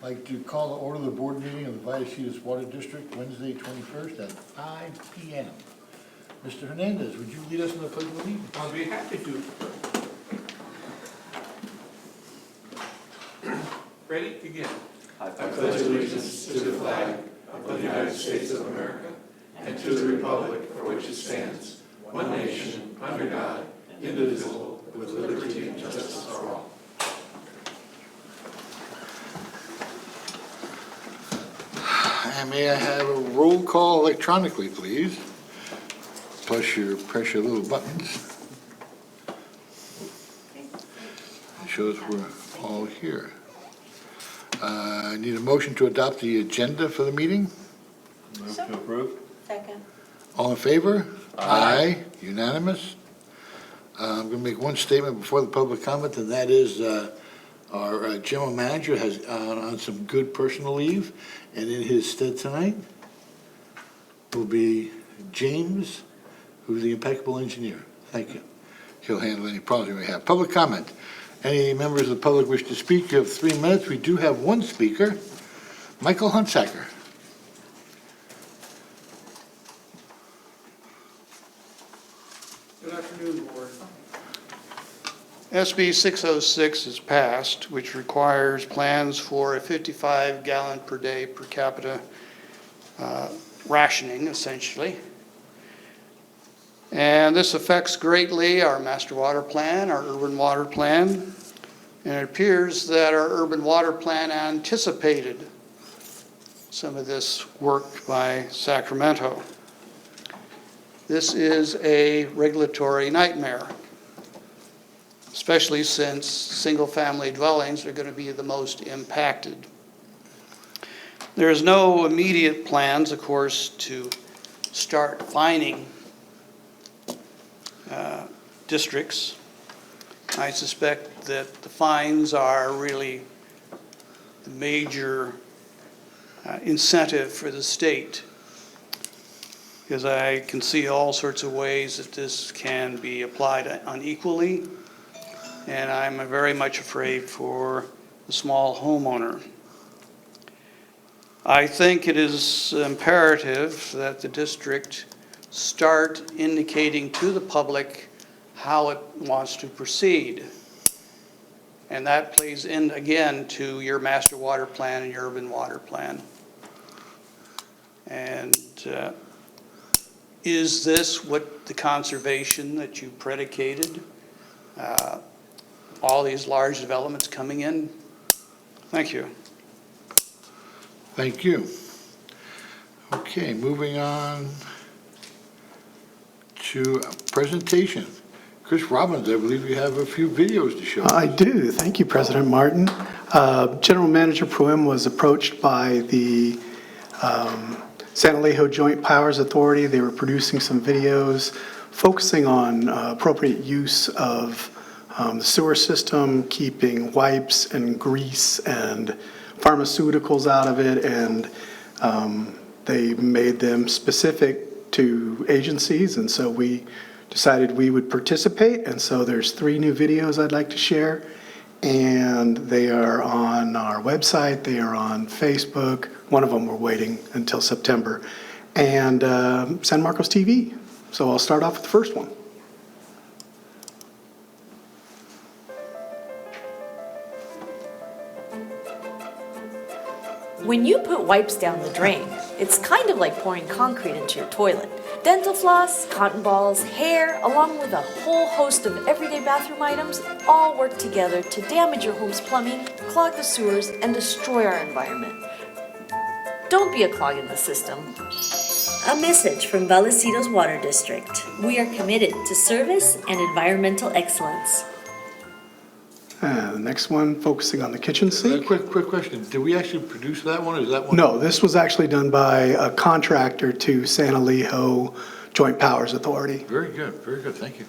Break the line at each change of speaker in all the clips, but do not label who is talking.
I'd like to call to order the board meeting of the Vallecitos Water District, Wednesday, 21st at 5 p.m. Mr. Hernandez, would you lead us in the pledge of allegiance?
I'll be happy to. Ready? Begin. I pledge allegiance to the flag of the United States of America and to the republic for which it stands, one nation, under God, indivisible, with liberty and justice for all.
And may I have a roll call electronically, please? Plus your press your little buttons. It shows we're all here. I need a motion to adopt the agenda for the meeting.
Move to approve.
Second.
All in favor? Aye. Unanimous. I'm going to make one statement before the public comment, and that is our general manager has on some good personal leave, and in his stead tonight will be James, who's the impeccable engineer. Thank you. He'll handle any problems you may have. Public comment. Any members of the public wish to speak? You have 3 minutes. We do have one speaker, Michael Hunsaker.
Good afternoon, Board. SB 606 is passed, which requires plans for a 55-gallon per day per capita rationing, essentially. And this affects greatly our master water plan, our urban water plan, and it appears that our urban water plan anticipated some of this work by Sacramento. This is a regulatory nightmare, especially since single-family dwellings are going to be the most impacted. There is no immediate plans, of course, to start fining districts. I suspect that the fines are really the major incentive for the state, because I can see all sorts of ways that this can be applied unequally, and I'm very much afraid for the small homeowner. I think it is imperative that the district start indicating to the public how it wants to proceed. And that plays in, again, to your master water plan and your urban water plan. And is this what the conservation that you predicated? All these large developments coming in? Thank you.
Thank you. Okay, moving on to a presentation. Chris Robbins, I believe you have a few videos to show.
I do. Thank you, President Martin. General Manager Proem was approached by the San Alejo Joint Powers Authority. They were producing some videos focusing on appropriate use of the sewer system, keeping wipes and grease and pharmaceuticals out of it, and they made them specific to agencies, and so we decided we would participate. And so there's 3 new videos I'd like to share, and they are on our website, they are on Facebook. One of them we're waiting until September, and San Marcos TV. So I'll start off with the first one.
When you put wipes down the drain, it's kind of like pouring concrete into your toilet. Dental floss, cotton balls, hair, along with a whole host of everyday bathroom items all work together to damage your home's plumbing, clog the sewers, and destroy our environment. Don't be a clog in the system.
A message from Vallecitos Water District. We are committed to service and environmental excellence.
The next one, focusing on the kitchen sink.
Quick question. Did we actually produce that one, or is that one?
No, this was actually done by a contractor to San Alejo Joint Powers Authority.
Very good, very good. Thank you.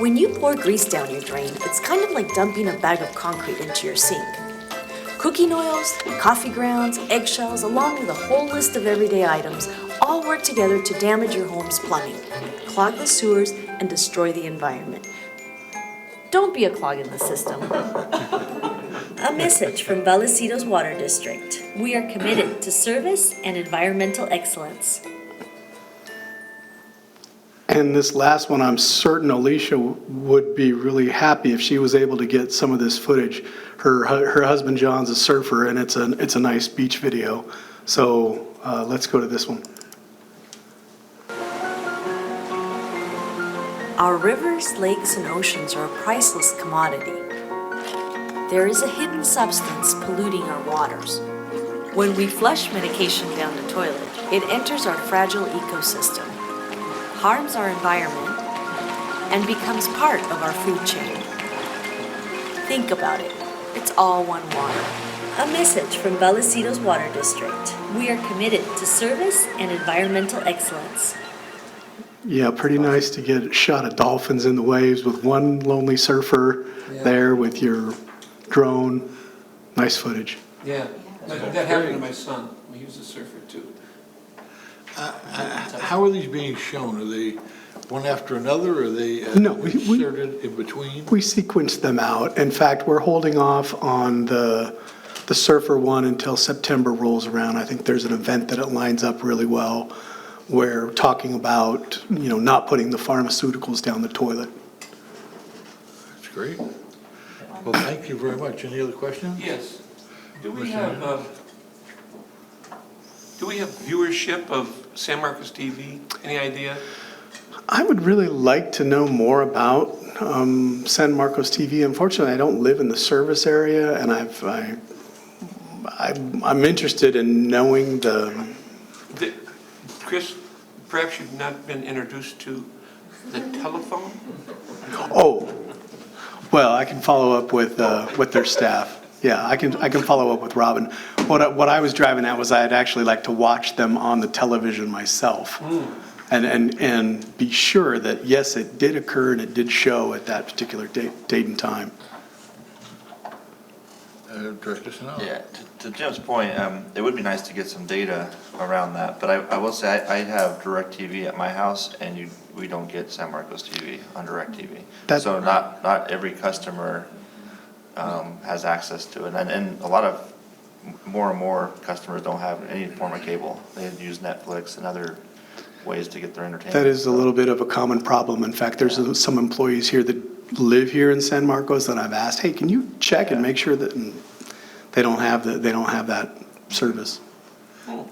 When you pour grease down your drain, it's kind of like dumping a bag of concrete into your sink. Cooking oils, coffee grounds, eggshells, along with a whole list of everyday items all work together to damage your home's plumbing, clog the sewers, and destroy the environment. Don't be a clog in the system.
A message from Vallecitos Water District. We are committed to service and environmental excellence.
And this last one, I'm certain Alicia would be really happy if she was able to get some of this footage. Her husband John's a surfer, and it's a nice beach video. So let's go to this one.
Our rivers, lakes, and oceans are a priceless commodity. There is a hidden substance polluting our waters. When we flush medication down the toilet, it enters our fragile ecosystem, harms our environment, and becomes part of our food chain. Think about it. It's all one water.
A message from Vallecitos Water District. We are committed to service and environmental excellence.
Yeah, pretty nice to get a shot of dolphins in the waves with one lonely surfer there with your drone. Nice footage.
Yeah, that happened to my son. He was a surfer too.
How are these being shown? Are they one after another, or are they
No, we-
inserted in between?
We sequenced them out. In fact, we're holding off on the surfer one until September rolls around. I think there's an event that it lines up really well. We're talking about, not putting the pharmaceuticals down the toilet.
That's great. Well, thank you very much. Any other questions?
Yes. Do we have viewership of San Marcos TV? Any idea?
I would really like to know more about San Marcos TV. Unfortunately, I don't live in the service area, and I'm interested in knowing
Chris, perhaps you've not been introduced to the telephone?
Oh, well, I can follow up with their staff. Yeah, I can follow up with Robin. What I was driving at was I'd actually like to watch them on the television myself. And be sure that, yes, it did occur and it did show at that particular date and time.
Director Sinal?
Yeah, to Jim's point, it would be nice to get some data around that, but I will say, I have DirecTV at my house, and we don't get San Marcos TV on DirecTV. So not every customer has access to it, and a lot of more and more customers don't have any form of cable. They use Netflix and other ways to get their entertainment.
That is a little bit of a common problem. In fact, there's some employees here that live here in San Marcos that I've asked, hey, can you check and make sure that they don't have that service?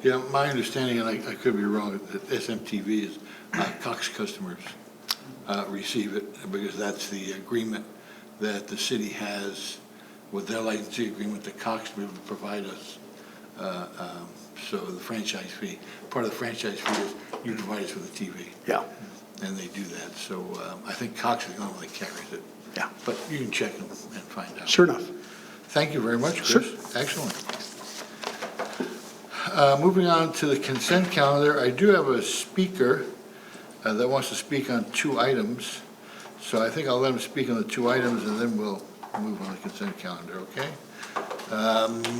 Yeah, my understanding, and I could be wrong, that SMTV is Cox customers receive it, because that's the agreement that the city has with their licensing agreement that Cox will provide us. So the franchise fee, part of the franchise fee is you provide us with a TV.
Yeah.
And they do that. So I think Cox is the only one that carries it.
Yeah.
But you can check them and find out.
Sure enough.
Thank you very much, Chris.
Sure.
Excellent. Moving on to the consent calendar, I do have a speaker that wants to speak on 2 items. So I think I'll let him speak on the 2 items, and then we'll move on the consent calendar, okay?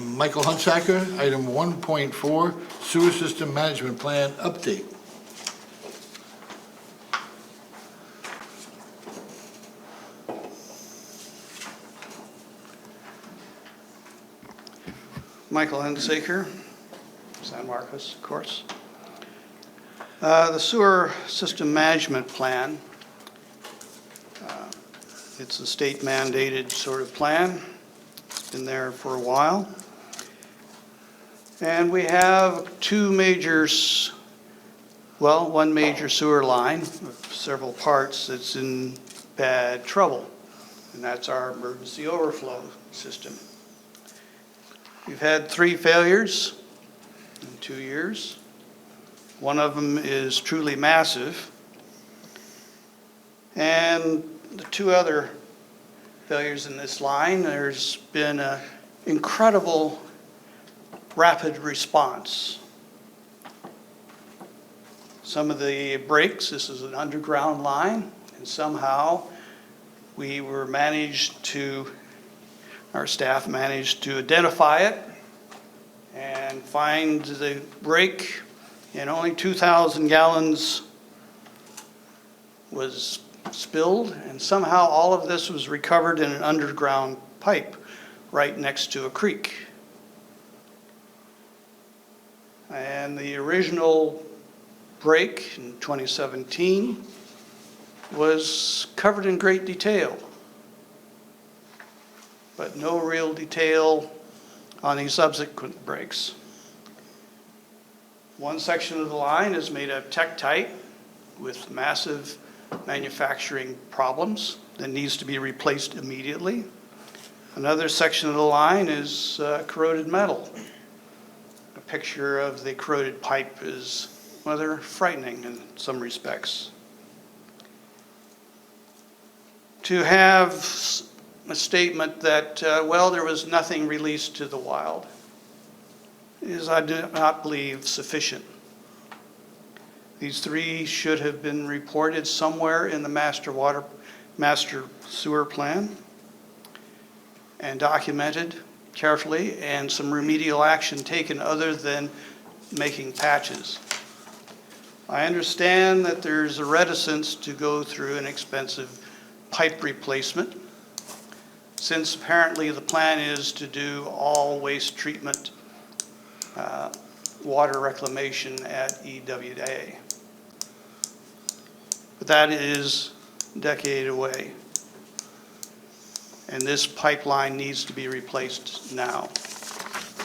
Michael Hunsaker, item 1.4, Sewer System Management Plan Update.
Michael Hunsaker, San Marcos, of course. The sewer system management plan, it's a state mandated sort of plan. It's been there for a while. And we have one major sewer line of several parts that's in bad trouble, and that's our emergency overflow system. We've had 3 failures in 2 years. One of them is truly massive. And the 2 other failures in this line, there's been an incredible rapid response. Some of the breaks, this is an underground line, and somehow our staff managed to identify it and find the break, and only 2,000 gallons was spilled, and somehow all of this was recovered in an underground pipe right next to a creek. And the original break in 2017 was covered in great detail, but no real detail on the subsequent breaks. One section of the line is made of Tektite with massive manufacturing problems that needs to be replaced immediately. Another section of the line is corroded metal. A picture of the corroded pipe is rather frightening in some respects. To have a statement that, well, there was nothing released to the wild is, I do not believe, sufficient. These three should have been reported somewhere in the master sewer plan and documented carefully, and some remedial action taken other than making patches. I understand that there's a reticence to go through an expensive pipe replacement, since apparently the plan is to do all waste treatment water reclamation at EWA. But that is a decade away. And this pipeline needs to be replaced now.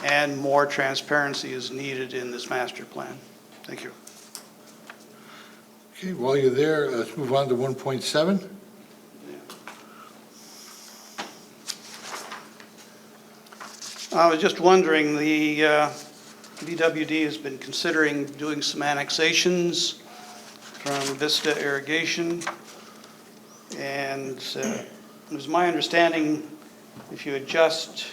And more transparency is needed in this master plan. Thank you.
Okay, while you're there, let's move on to 1.7.
I was just wondering, the BWD has been considering doing some annexations from Vista Irrigation. And it was my understanding, if you adjust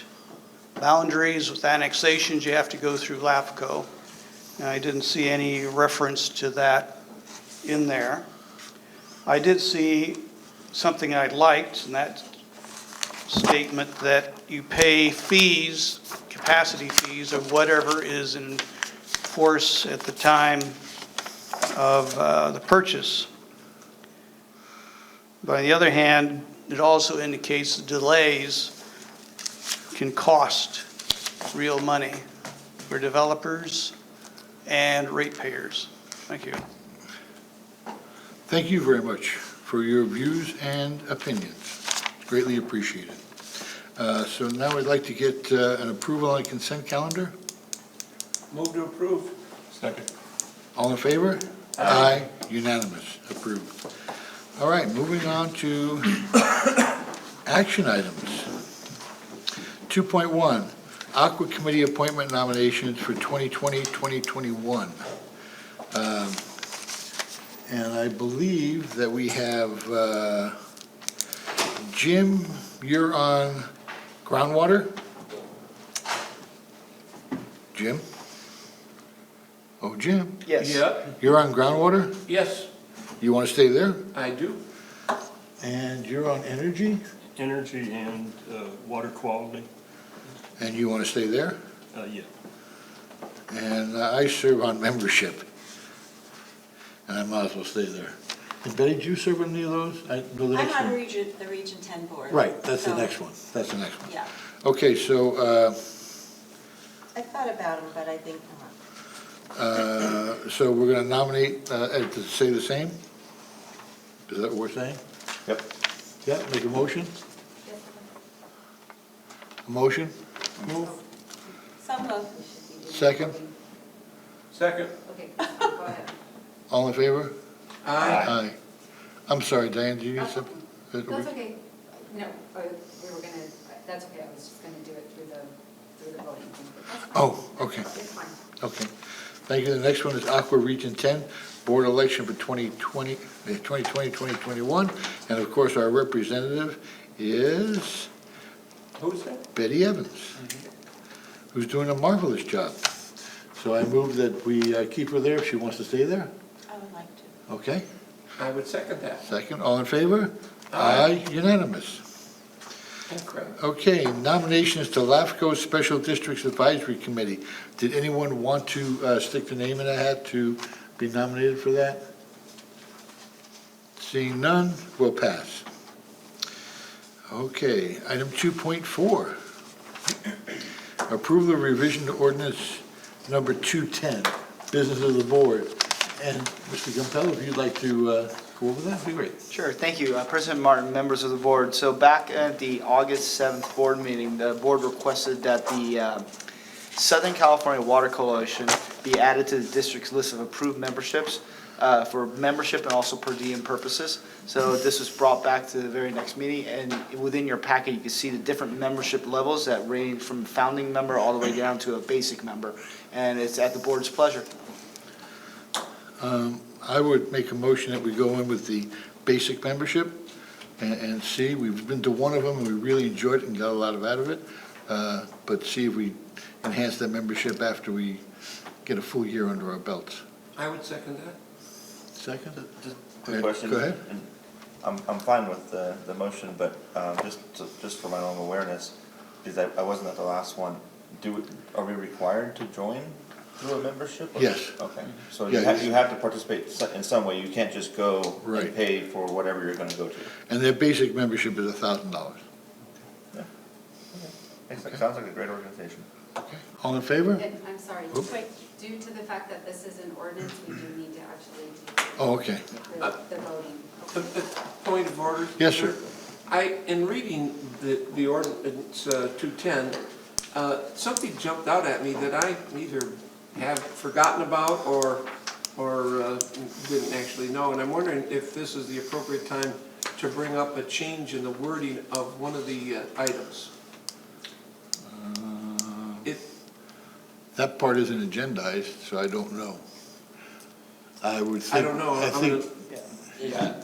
boundaries with annexations, you have to go through LAFCO. And I didn't see any reference to that in there. I did see something I liked, and that statement that you pay fees, capacity fees, of whatever is in force at the time of the purchase. But on the other hand, it also indicates that delays can cost real money for developers and ratepayers. Thank you.
Thank you very much for your views and opinions. Greatly appreciated. So now I'd like to get an approval on the consent calendar.
Move to approve. Second.
All in favor? Aye. Unanimous. Approved. All right, moving on to action items. 2.1, Aqua Committee appointment nominations for 2020-2021. And I believe that we have, Jim, you're on groundwater? Jim? Oh, Jim?
Yes.
Yep,
You're on groundwater?
yes,
You want to stay there?
I do.
And you're on energy?
Energy and water quality,
And you want to stay there?
yeah.
And I serve on membership. And I might as well stay there. And Betty, did you serve on any of those? The
I'm
next
on
one.
the Region 10 board.
Right, that's the
so-
next one. That's the next one.
Yeah,
Okay, so,
I thought about them, but I think,
so we're going to nominate Ed to say the same? Is that what we're saying?
Yep.
Yeah, make a motion? A motion?
Move.
some of,
Second?
Second.
okay, go ahead.
All in favor?
Aye.
Aye. I'm sorry, Diane, do you need something?
That's okay. No, we were gonna, that's okay, I was just gonna do it through the voting thing. But that's fine.
Oh, okay,
It's fine.
okay. Thank you. The next one is Aqua Region 10, Board election for 2020, 2021. And of course, our representative is
Who's that?
Betty Evans, who's doing a marvelous job. So I move that we keep her there if she wants to stay there.
I would like to.
Okay,
I would second that.
second, all in favor?
Aye.
Unanimous.
Incredible.
Okay, nominations to LAFCO Special Districts Advisory Committee. Did anyone want to stick the name in a hat to be nominated for that? Seeing none, will pass. Okay, item 2.4. Approval of revision to ordinance number 210, business of the board. And Mr. Gumpel, if you'd like to go over that, that'd be great.
Sure, thank you. President Martin, members of the board. So back at the August 7th board meeting, the board requested that the Southern California Water Coalition be added to the district's list of approved memberships for membership and also per diem purposes. So this was brought back to the very next meeting, and within your packet, you can see the different membership levels that range from founding member all the way down to a basic member. And it's at the board's pleasure.
I would make a motion that we go in with the basic membership and see. We've been to one of them, and we really enjoyed it and got a lot out of it. But see if we enhance that membership after we get a full year under our belts.
I would second that.
Second?
Just quick question.
Go ahead.
And I'm fine with the motion, but just for my own awareness, is that I wasn't at the last one. Are we required to join through a membership? Or-
Yes.
Okay, so
Yeah,
you have to participate in some way. You can't just go
Right.
and pay for whatever you're gonna go to.
And their basic membership is $1,000.
Sounds like a great organization.
All in favor?
And I'm sorry,
Oops.
wait, due to the fact that this is an ordinance, we do need to actually do
Oh, okay.
the voting.
Point of order?
Yes, sir.
In reading the ordinance 210, something jumped out at me that I either have forgotten about or didn't actually know. And I'm wondering if this is the appropriate time to bring up a change in the wording of one of the items.
That part isn't agendized, so I don't know. I would think.
I don't know.
I think,
Yeah,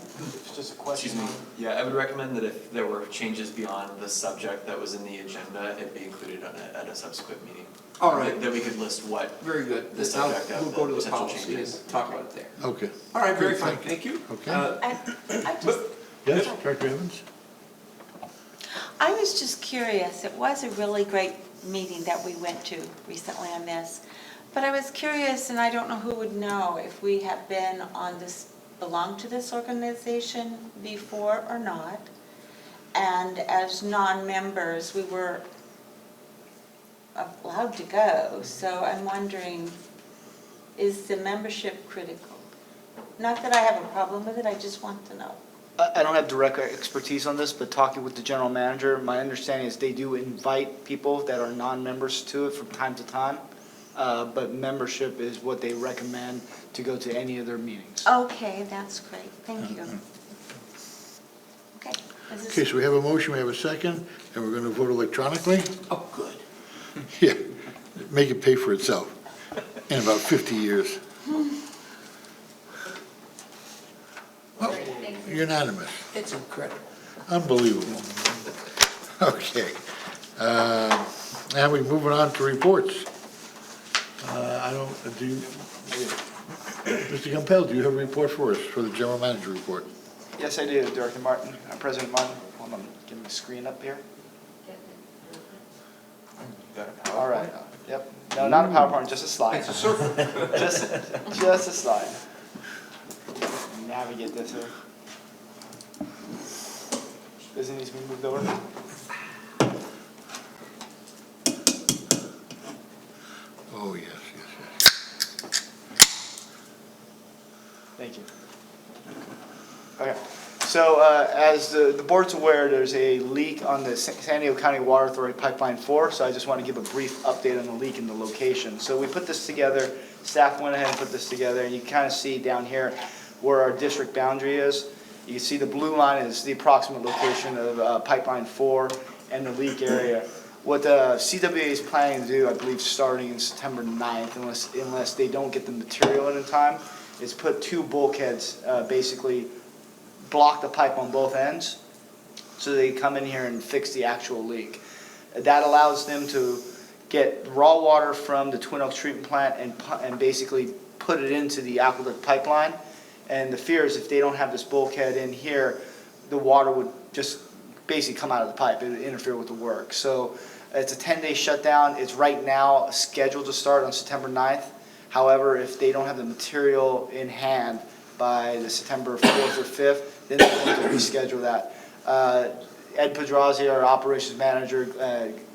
excuse me. Yeah, I would recommend that if there were changes beyond the subject that was in the agenda, it be included at a subsequent meeting.
All right.
That we could list what.
Very good.
The subject of
We'll go to the
potential
policy and
changes.
talk about it there.
okay.
All right, very
Good,
fine.
thank you.
Thank you.
Okay.
I just,
Yes, Director Evans?
I was just curious, it was a really great meeting that we went to recently on this, but I was curious, and I don't know who would know, if we have been on this, belonged to this organization before or not. And as non-members, we were allowed to go, so I'm wondering, is the membership critical? Not that I have a problem with it, I just want to know.
I don't have direct expertise on this, but talking with the general manager, my understanding is they do invite people that are non-members to it from time to time. But membership is what they recommend to go to any of their meetings.
Okay, that's great, thank you. Okay. Is this-
Okay, so we have a motion, we have a second, and we're going to vote electronically.
Oh, good.
Yeah, make it pay for itself in about 50 years. Oh, unanimous.
It's incredible.
Unbelievable. Okay. Now we're moving on to reports. Mr. Gumpel, do you have a report for us, for the general manager report?
Yes, I do, Director Martin, President Martin. Hold on, give me the screen up here. All right, yep. No, not a PowerPoint, just a slide.
It's a circle.
Just a slide. Navigate this here. Does it need to be moved over?
Oh, yes.
Thank you. Okay, so as the board's aware, there's a leak on the San Diego County Water Authority Pipeline 4, so I just want to give a brief update on the leak and the location. So we put this together, staff went ahead and put this together, and you can kind of see down here where our district boundary is. You can see the blue line is the approximate location of Pipeline 4 and the leak area. What the CWA is planning to do, I believe starting in September 9th, unless they don't get the material in time, is put two bulkheads, basically block the pipe on both ends, so they come in here and fix the actual leak. That allows them to get raw water from the Twin Oaks treatment plant and basically put it into the aqueduct pipeline. And the fear is if they don't have this bulkhead in here, the water would just basically come out of the pipe. It would interfere with the work. So it's a 10-day shutdown. It's right now scheduled to start on September 9th. However, if they don't have the material in hand, by the September 4th or 5th, then they're going to reschedule that. Ed Pedrazi, our operations manager,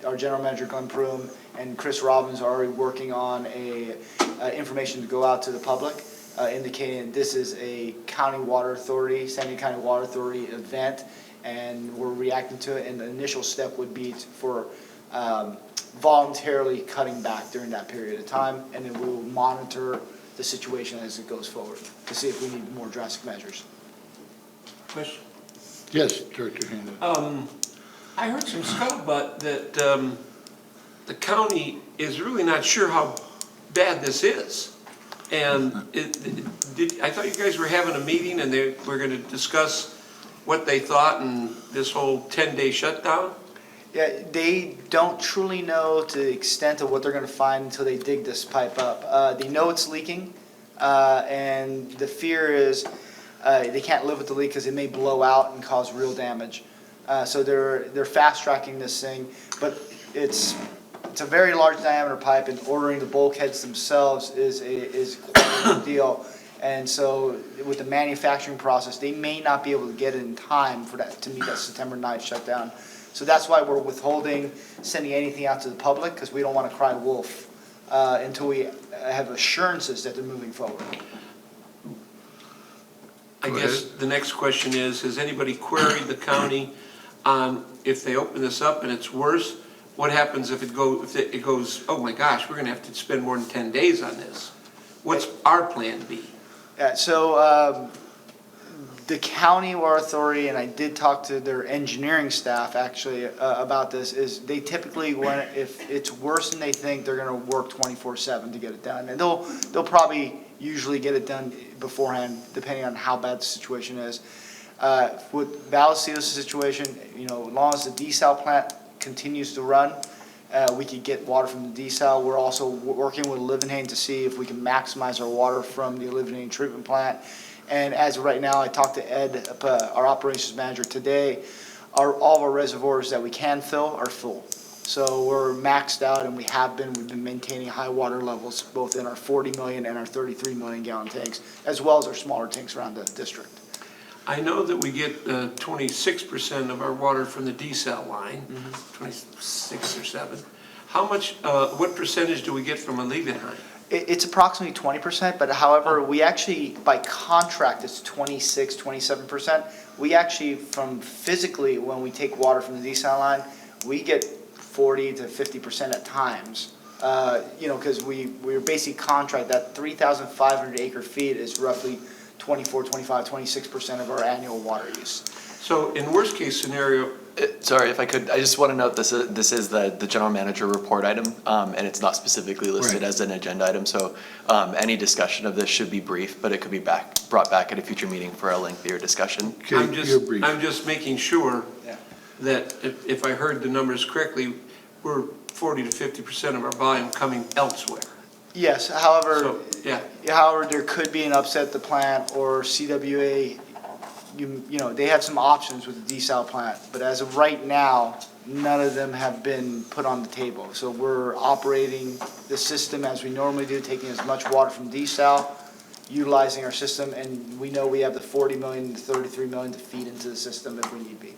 our general manager Glenn Prum, and Chris Robbins are already working on information to go out to the public, indicating this is a county water authority, San Diego County Water Authority event, and we're reacting to it. And the initial step would be for voluntarily cutting back during that period of time, and then we will monitor the situation as it goes forward to see if we need more drastic measures.
Question?
Yes, Director Hand.
I heard some scuttlebutt that the county is really not sure how bad this is. And I thought you guys were having a meeting and they were going to discuss what they thought and this whole 10-day shutdown?
Yeah, they don't truly know to the extent of what they're going to find until they dig this pipe up. They know it's leaking, and the fear is they can't live with the leak because it may blow out and cause real damage. So they're fast tracking this thing, but it's a very large diameter pipe, and ordering the bulkheads themselves is quite a deal. And so with the manufacturing process, they may not be able to get it in time for that to meet that September 9th shutdown. So that's why we're withholding sending anything out to the public, because we don't want to cry wolf until we have assurances that they're moving forward.
I guess the next question is, has anybody queried the county on if they open this up and it's worse, what happens if it goes, oh my gosh, we're going to have to spend more than 10 days on this? What's our plan B?
Yeah, so the county water authority, and I did talk to their engineering staff actually about this, is they typically, if it's worse than they think, they're going to work 24/7 to get it done. And they'll probably usually get it done beforehand, depending on how bad the situation is. With Vallecitos' situation, as long as the desal plant continues to run, we could get water from the desal. We're also working with Livenhain to see if we can maximize our water from the Livenhain treatment plant. And as of right now, I talked to Ed, our operations manager today, all of our reservoirs that we can fill are full. So we're maxed out, and we've been maintaining high water levels both in our 40 million and our 33 million gallon tanks, as well as our smaller tanks around the district.
I know that we get 26% of our water from the desal line, 26 or 7. How much, what percentage do we get from a Livenhain?
It's approximately 20%, but however, we actually, by contract, it's 26, 27%. We actually, from physically, when we take water from the desal line, we get 40 to 50% at times. Because we're basically contract, that 3,500 acre feet is roughly 24, 25, 26% of our annual water use.
So in worst case scenario,
Sorry, if I could, I just want to note this is the general manager report item, and it's not specifically listed as an agenda item, so any discussion of this should be brief, but it could be brought back at a future meeting for a lengthier discussion.
I'm just making sure that if I heard the numbers correctly, we're 40 to 50% of our volume coming elsewhere.
Yes, however,
So,
however, there could be an upset at the plant, or CWA, they have some options with the desal plant, but as of right now, none of them have been put on the table. So we're operating the system as we normally do, taking as much water from desal, utilizing our system, and we know we have the 40 million to 33 million to feed into the system if we need be.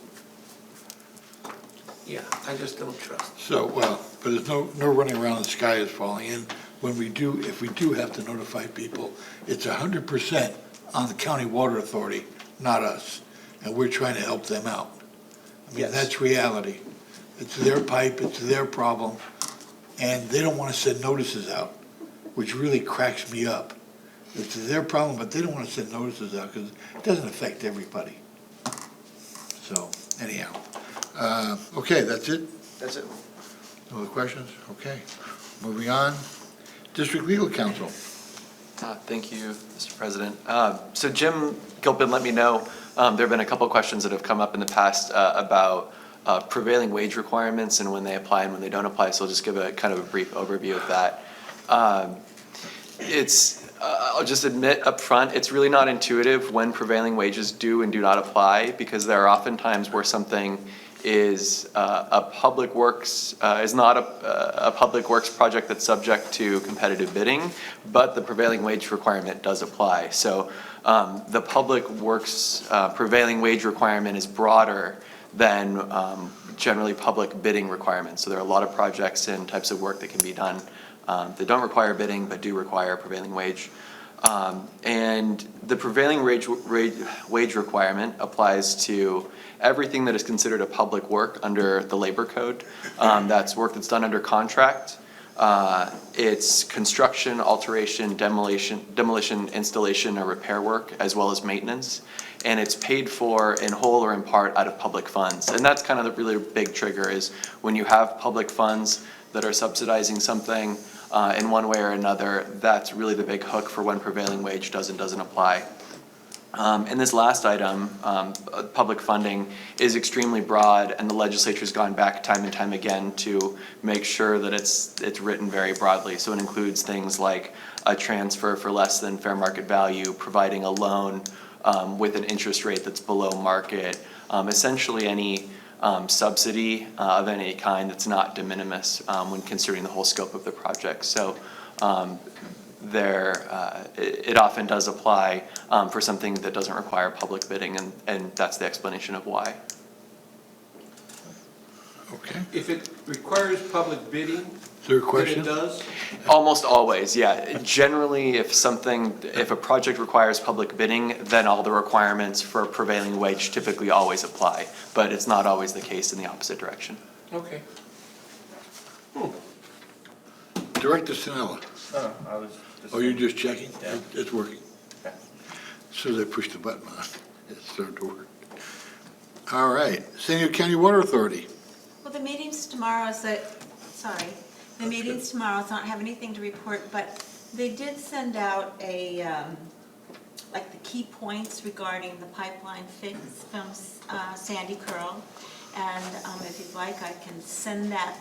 Yeah, I just don't trust.
So, but there's no running around, the sky is falling in. If we do have to notify people, it's 100% on the county water authority, not us, and we're trying to help them out. I mean, that's reality. It's their pipe, it's their problem, and they don't want to send notices out, which really cracks me up. It's their problem, but they don't want to send notices out because it doesn't affect everybody. So, anyhow. Okay, that's it?
That's it.
No other questions? Okay. Moving on. District Legal Counsel.
Thank you, Mr. President. So Jim Gilpin let me know, there have been a couple of questions that have come up in the past about prevailing wage requirements and when they apply and when they don't apply, so I'll just give a kind of a brief overview of that. It's I'll just admit up front, it's really not intuitive when prevailing wages do and do not apply, because there are often times where something is a public works, is not a public works project that's subject to competitive bidding, but the prevailing wage requirement does apply. So the public works prevailing wage requirement is broader than generally public bidding requirements. So there are a lot of projects and types of work that can be done that don't require bidding but do require prevailing wage. And the prevailing wage requirement applies to everything that is considered a public work under the labor code. That's work that's done under contract. It's construction, alteration, demolition, installation, or repair work, as well as maintenance. And it's paid for in whole or in part out of public funds. And that's kind of the really big trigger, is when you have public funds that are subsidizing something in one way or another, that's really the big hook for when prevailing wage does and doesn't apply. And this last item, public funding, is extremely broad, and the legislature's gone back time and time again to make sure that it's written very broadly. So it includes things like a transfer for less than fair market value, providing a loan with an interest rate that's below market, essentially any subsidy of any kind that's not de minimis when considering the whole scope of the project. So it often does apply for something that doesn't require public bidding, and that's the explanation of why.
Okay.
If it requires public bidding,
Is there a
then
question?
it does?
Almost always, yeah. Generally, if a project requires public bidding, then all the requirements for prevailing wage typically always apply, but it's not always the case in the opposite direction.
Okay.
Director Sinella.
I was just.
Oh, you're just checking?
Yeah.
It's working.
Okay.
As soon as I push the button on, it started to work. All right, San Diego County Water Authority.
Well, the meeting's tomorrow, the meeting's tomorrow, so I don't have anything to report, but they did send out a, like the key points regarding the pipeline fix from Sandy Curl. And if you'd like, I can send that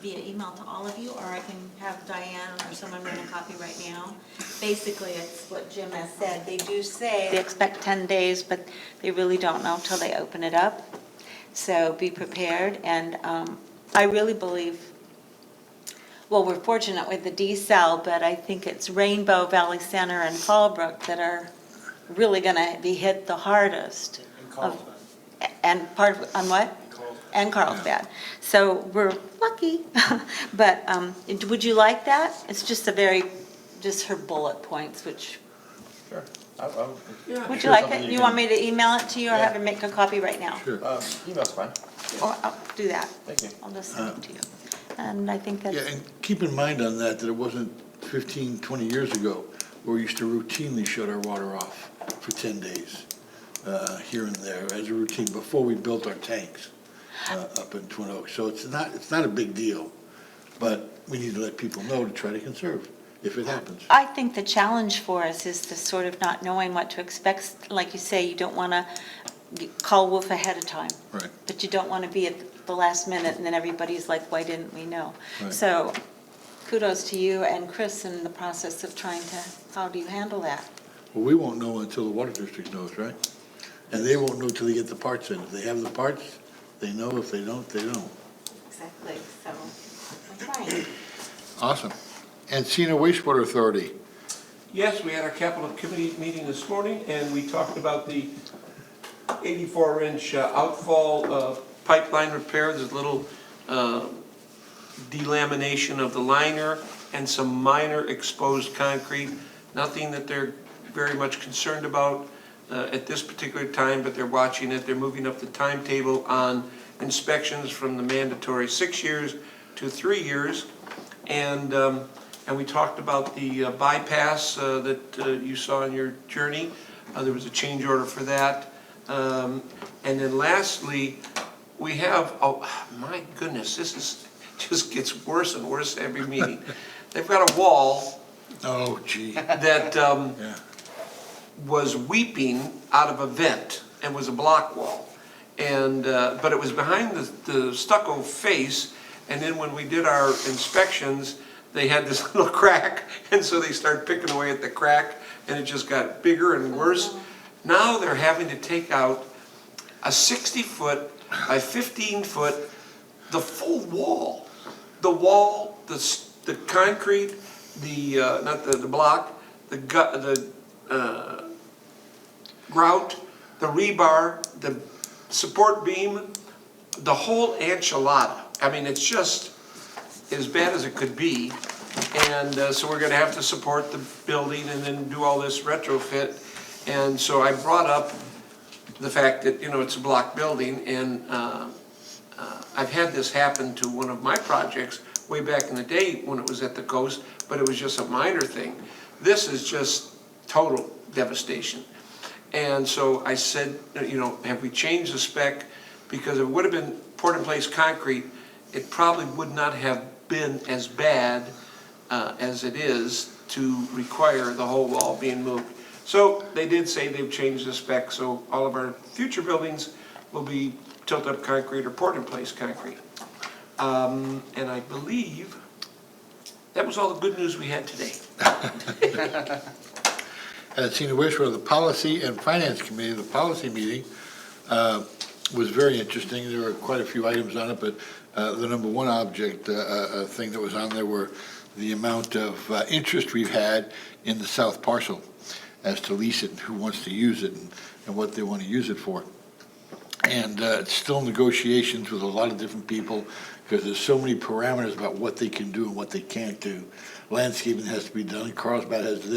via email to all of you, or I can have Diane or someone run a copy right now. Basically, it's what Jim has said. They do say they expect 10 days, but they really don't know until they open it up. So be prepared, and I really believe, well, we're fortunate with the D-cell, but I think it's Rainbow, Valley Center, and Fallbrook that are really gonna be hit the hardest. And on what? And Carlsbad. So we're lucky, but would you like that? It's just just her bullet points, which,
Sure.
would you like it? You want me to email it to you, or have her make a copy right now?
Sure.
Email's fine.
Or I'll do that.
Thank you.
I'll just send it to you. And I think
Yeah,
that's,
and keep in mind on that it wasn't 15, 20 years ago where we used to routinely shut our water off for 10 days here and there as a routine before we built our tanks up in Twin Oaks. So it's not a big deal, but we need to let people know to try to conserve if it happens.
I think the challenge for us is the sort of not knowing what to expect. Like you say, you don't want to call Wolf ahead of time.
Right.
But you don't want to be at the last minute and then everybody's like, why didn't we know?
Right.
So kudos to you and Chris in the process of trying to, how do you handle that?
Well, we won't know until the water district knows, right? And they won't know till they get the parts in. If they have the parts, they know. If they don't, they don't.
Exactly, so I'm trying.
Awesome. Encino Wastewater Authority.
Yes, we had our capital committee meeting this morning, and we talked about the 84-inch outfall pipeline repair. There's a little delamination of the liner and some minor exposed concrete. Nothing that they're very much concerned about at this particular time, but they're watching it. They're moving up the timetable on inspections from the mandatory 6 years to 3 years. And we talked about the bypass that you saw in your journey. There was a change order for that. And then lastly, we have, oh my goodness, just gets worse and worse every meeting. They've got a wall.
Oh, gee.
That
Yeah.
was weeping out of a vent and was a block wall. And, but it was behind the stucco face, and then when we did our inspections, they had this little crack, and so they started picking away at the crack, and it just got bigger and worse. Now they're having to take out a 60-foot by 15-foot, the full wall. The wall, the concrete, not the block, the grout, the rebar, the support beam, the whole enchilada. I mean, it's just as bad as it could be. And so we're gonna have to support the building and then do all this retrofit. And so I brought up the fact that, it's a block building, and I've had this happen to one of my projects way back in the day when it was at the coast, but it was just a minor thing. This is just total devastation. And so I said, have we changed the spec? Because if it would have been poured-in-place concrete, it probably would not have been as bad as it is to require the whole wall being moved. So they did say they've changed the spec, so all of our future buildings will be tilt-up concrete or poured-in-place concrete. And I believe that was all the good news we had today.
At Senior Wish for the Policy and Finance Committee, the policy meeting was very interesting. There were quite a few items on it, but the number one object thing that was on there were the amount of interest we've had in the south parcel as to lease it and who wants to use it and what they want to use it for. And it's still negotiations with a lot of different people because there's so many parameters about what they can do and what they can't do. Landscaping has to be done, Carlsbad has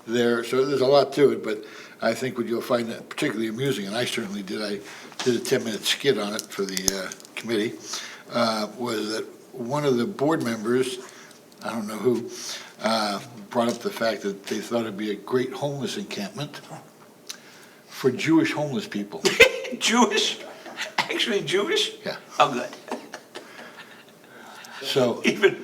their, so there's a lot to it, but I think what you'll find that particularly amusing, and I certainly did, I did a 10-minute skit on it for the committee, was that one of the board members, I don't know who, brought up the fact that they thought it'd be a great homeless encampment for Jewish homeless people.
Jewish? Actually Jewish?
Yeah.
Oh, good.
So
Even,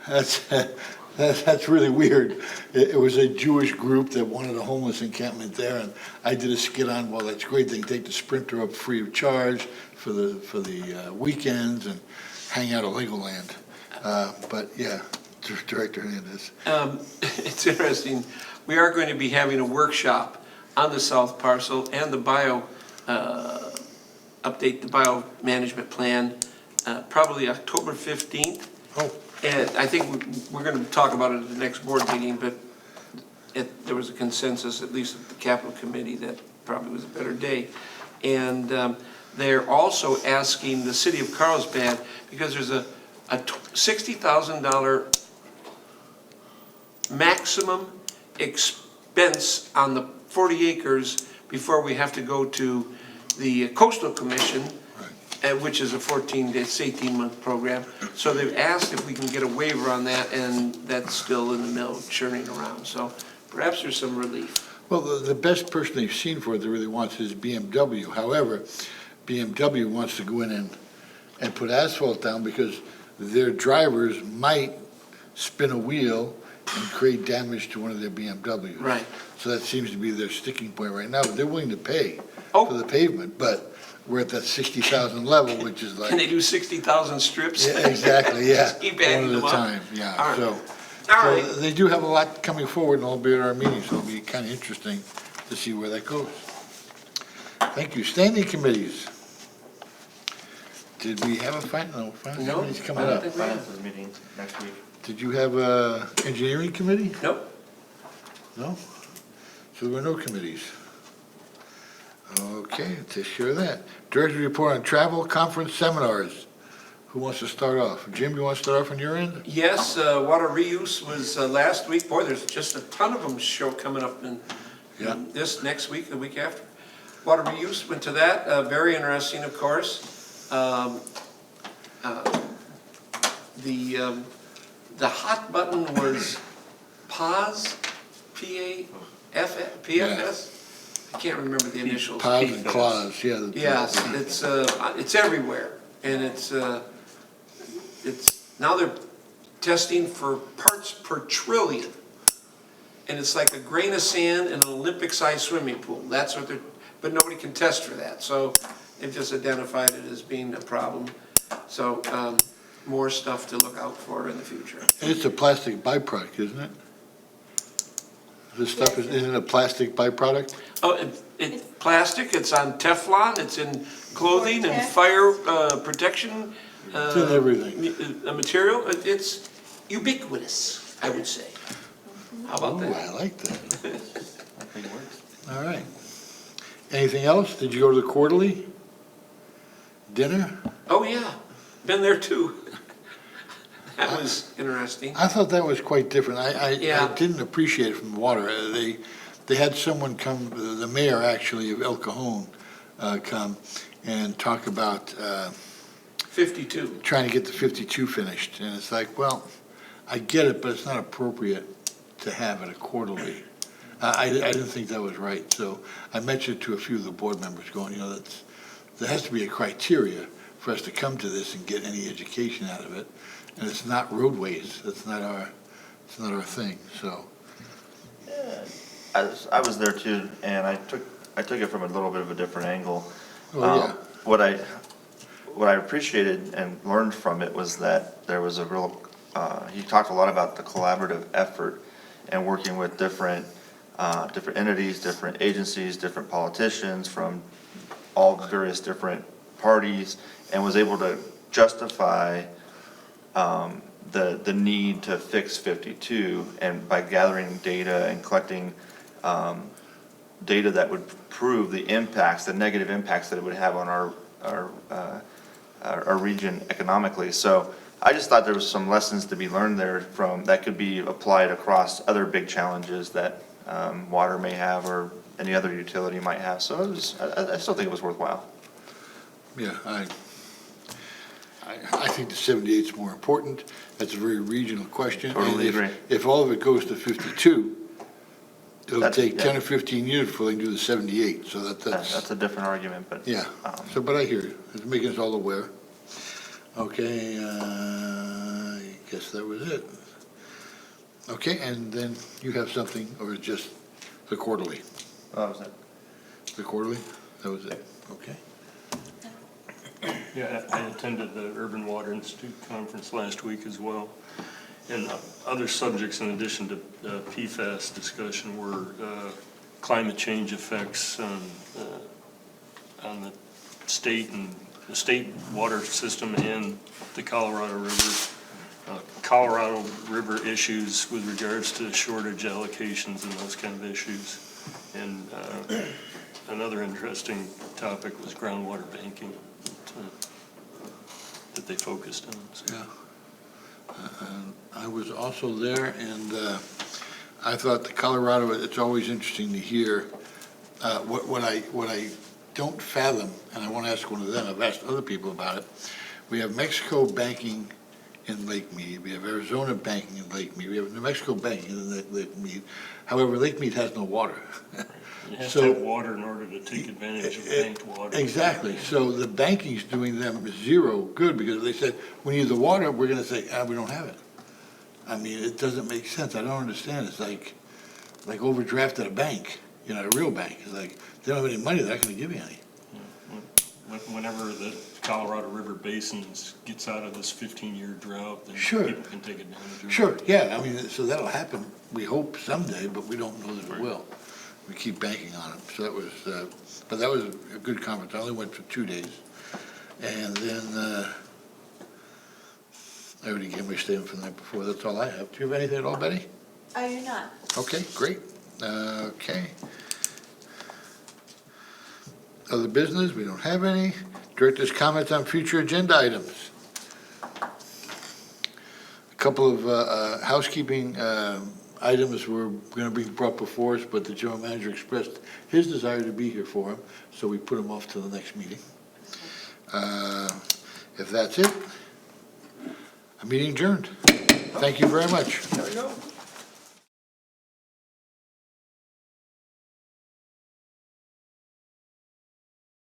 that's really weird. It was a Jewish group that wanted a homeless encampment there, and I did a skit on, well, that's great, they can take the Sprinter up free of charge for the weekends and hang out at Legoland. But yeah, Director Hernandez.
it's interesting. We are going to be having a workshop on the south parcel and the update the bio management plan, probably October 15th.
Oh.
And I think we're going to talk about it at the next board meeting, but there was a consensus, at least at the capital committee, that probably was a better day. And they're also asking the city of Carlsbad, because there's a $60,000 maximum expense on the 40 acres before we have to go to the coastal commission, which is a 18-month program. So they've asked if we can get a waiver on that, and that's still in the mill, churning around. So perhaps there's some relief.
Well, the best person they've seen for it that really wants is BMW. However, BMW wants to go in and put asphalt down because their drivers might spin a wheel and create damage to one of their BMWs.
Right.
So that seems to be their sticking point right now. But they're willing to pay for the pavement, but we're at that 60,000 level, which is like.
Can they do 60,000 strips?
Yeah, exactly, yeah.
Just keep adding
One at
them
a
up.
time, yeah.
All right.
So
All right.
they do have a lot coming forward, and I'll be at our meetings, so it'll be kind of interesting to see where that goes. Thank you. Standing committees. Did we have a finance committee's coming up?
Finances meeting next week.
Did you have a engineering committee?
Nope.
No? So there were no committees. Okay, take care of that. Director's report on travel, conference, seminars. Who wants to start off? Jim, you want to start off on your end?
Yes, water reuse was last week. Boy, there's just a ton of them coming up in this next week, the week after. Water reuse, went to that. Very interesting, of course. The hot button was PAS, PFS? I can't remember the initials.
Pause and clause, yeah.
Yes, it's everywhere, and it's now they're testing for parts per trillion, and it's like a grain of sand in an Olympic-sized swimming pool. That's what but nobody can test for that, so they've just identified it as being a problem. So more stuff to look out for in the future.
It's a plastic byproduct, isn't it? This stuff isn't a plastic byproduct?
Oh, it's plastic, it's on Teflon, it's in clothing and fire protection.
It's in everything.
Material, it's ubiquitous, I would say. How about
Ooh,
that?
I like that. All right. Anything else? Did you go to the quarterly? Dinner?
Oh, yeah, been there too. That was interesting.
I thought that was quite different. I
Yeah.
didn't appreciate it from the water. They had someone come, the mayor actually of El Cajon, come and talk about
52.
trying to get the 52 finished. And it's like, well, I get it, but it's not appropriate to have it a quarterly. I didn't think that was right. So I mentioned to a few of the board members going, there has to be a criteria for us to come to this and get any education out of it. And it's not roadways. It's not our thing, so.
I was there too, and I took it from a little bit of a different angle.
Oh, yeah.
What I appreciated and learned from it was that there was a real, he talked a lot about the collaborative effort and working with different entities, different agencies, different politicians from all various different parties, and was able to justify the need to fix 52, and by gathering data and collecting data that would prove the impacts, the negative impacts that it would have on our region economically. So I just thought there was some lessons to be learned there from that could be applied across other big challenges that water may have or any other utility might have. So I still think it was worthwhile.
Yeah, I think the 78 is more important. That's a very regional question.
Totally
And
agree.
if all of it goes to 52, it'll
That's-
take
yeah.
10 or 15 years before they can do the 78, so
That's a different argument, but.
yeah. But I hear you. It's making us all aware. Okay, I guess that was it. Okay, and then you have something, or just the quarterly?
That was it.
The quarterly? That was it, okay.
Yeah, I attended the Urban Water Institute conference last week as well. And other subjects in addition to PFAS discussion were climate change effects on the state and the state water system and the Colorado River issues with regards to shortage allocations and those kind of issues. And another interesting topic was groundwater banking that they focused on. So.
Yeah. I was also there, and I thought the Colorado, it's always interesting to hear what I don't fathom, and I want to ask one of them, I've asked other people about it. We have Mexico banking in Lake Mead, we have Arizona banking in Lake Mead, we have New Mexico banking in Lake Mead. However, Lake Mead has no water.
You have
So-
to have water in order to take advantage of banked water.
Exactly, so the banking's doing them zero good, because they said, we need the water, we're gonna say, we don't have it. I mean, it doesn't make sense, I don't understand, it's like overdraft at a bank, a real bank, it's like, they don't have any money, they're not gonna give you any.
Whenever the Colorado River Basin gets out of this 15-year drought, then
Sure.
people can take advantage of it.
Sure, yeah, I mean, so that'll happen, we hope someday, but we don't know that it will. We keep banking on it, so that was, but that was a good conference, I only went for 2 days. And then, I already gave my statement from the night before, that's all I have. Do you have anything at all, Betty?
I do not.
Okay, great, okay. Other business, we don't have any. Director's comments on future agenda items. A couple of housekeeping items were going to be brought before us, but the general manager expressed his desire to be here for them, so we put them off to the next meeting. If that's it, a meeting adjourned. Thank you very much.
There we go.